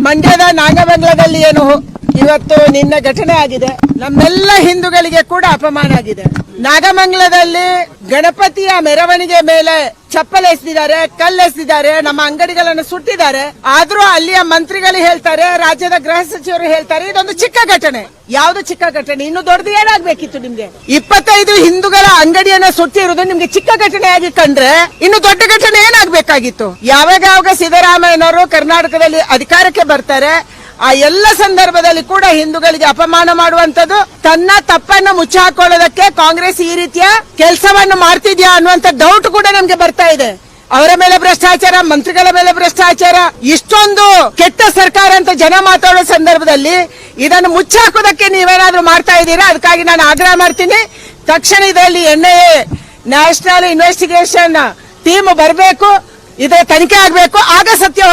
ಮಂಡ್ಯದ ನಾಗಮಂಗಲದಲ್ಲಿ ಏನು ಇವತ್ತು ನಿನ್ನೆ ಘಟನೆ ಆಗಿದೆ, ನಮ್ಮೆಲ್ಲ ಹಿಂದೂಗಳಿಗೆ ಕೂಡ ಅಪಮಾನ ಆಗಿದೆ. ನಾಗಮಂಗಲದಲ್ಲಿ ಗಣಪತಿಯ ಮೆರವಣಿಗೆ ಮೇಲೆ ಚಪ್ಪಲ್ ಎಸೆದಿದ್ದಾರೆ, ಕಲ್ಲೆಸೆದಿದ್ದಾರೆ, ನಮ್ಮ ಅಂಗಡಿಗಳನ್ನು ಸುಟ್ಟಿದ್ದಾರೆ. ಆದ್ರೂ ಅಲ್ಲಿಯ ಮಂತ್ರಿಗಳು ಹೇಳ್ತಾರೆ, ರಾಜ್ಯದ ಗೃಹ ಸಚಿವರು ಹೇಳ್ತಾರೆ, ಇದೊಂದು ಚಿಕ್ಕ ಘಟನೆ. ಯಾವ್ದು ಚಿಕ್ಕ ಘಟನೆ? ಇನ್ನು ದೊಡ್ಡದು ಏನಾಗ್ಬೇಕಿತ್ತು ನಿಮ್ಗೆ? 25 ಹಿಂದೂಗಳ ಅಂಗಡಿಯನ್ನ ಸುಟ್ಟಿರುವುದು ನಿಮ್ಗೆ ಚಿಕ್ಕ ಘಟನೆಯಾಗಿ ಕಂಡ್ರೆ ಇನ್ನು ದೊಡ್ಡ ಘಟನೆ ಏನಾಗ್ಬೇಕಾಗಿತ್ತು? ಯಾವಾಗ ಸಿದ್ದರಾಮಯ್ಯನವರು ಕರ್ನಾಟಕದಲ್ಲಿ ಅಧಿಕಾರಕ್ಕೆ ಬರ್ತಾರೆ, ಆ ಎಲ್ಲ ಸಂದರ್ಭದಲ್ಲಿ ಕೂಡ ಹಿಂದೂಗಳಿಗೆ ಅಪಮಾನ ಮಾಡುವಂತದ್ದು, ತನ್ನ ತಪ್ಪನ್ನು ಮುಚ್ಚಿ ಹಾಕೊಳ್ಳೋದಕ್ಕೆ ಕಾಂಗ್ರೆಸ್ ಈ ರೀತಿಯ ಕೆಲಸವನ್ನು ಮಾಡ್ತಿದ್ಯಾ ಅನ್ನುವಂತ ಡೌಟ್ ಕೂಡ ನಮ್ಗೆ ಬರ್ತಾ ಇದೆ. ಅವರ ಮೇಲೆ ಭ್ರಷ್ಟಾಚಾರ, ಮಂತ್ರಿಗಳ ಮೇಲೆ ಭ್ರಷ್ಟಾಚಾರ, ಇಷ್ಟೊಂದು ಕೆಟ್ಟ ಸರ್ಕಾರ ಅಂತ ಜನ ಮಾತಾಡೋ ಸಂದರ್ಭದಲ್ಲಿ ಇದನ್ನು ಮುಚ್ಚಾಕೋದಕ್ಕೆ ನೀವೇನಾದ್ರೂ ಮಾಡ್ತಾ ಇದ್ದೀರಾ? ಅದಕ್ಕಾಗಿ ನಾನು ಆಗ್ರಹ ಮಾಡ್ತೀನಿ, ತಕ್ಷಣ ಇದರಲ್ಲಿ NIA ನ್ಯಾಷನಲ್ ಇನ್ವೆಸ್ಟಿಗೇಷನ್ ಟೀಮ್ ಬರಬೇಕು, ಇದರ ತನಿಖೆ ಆಗಬೇಕು, ಆಗ ಸತ್ಯ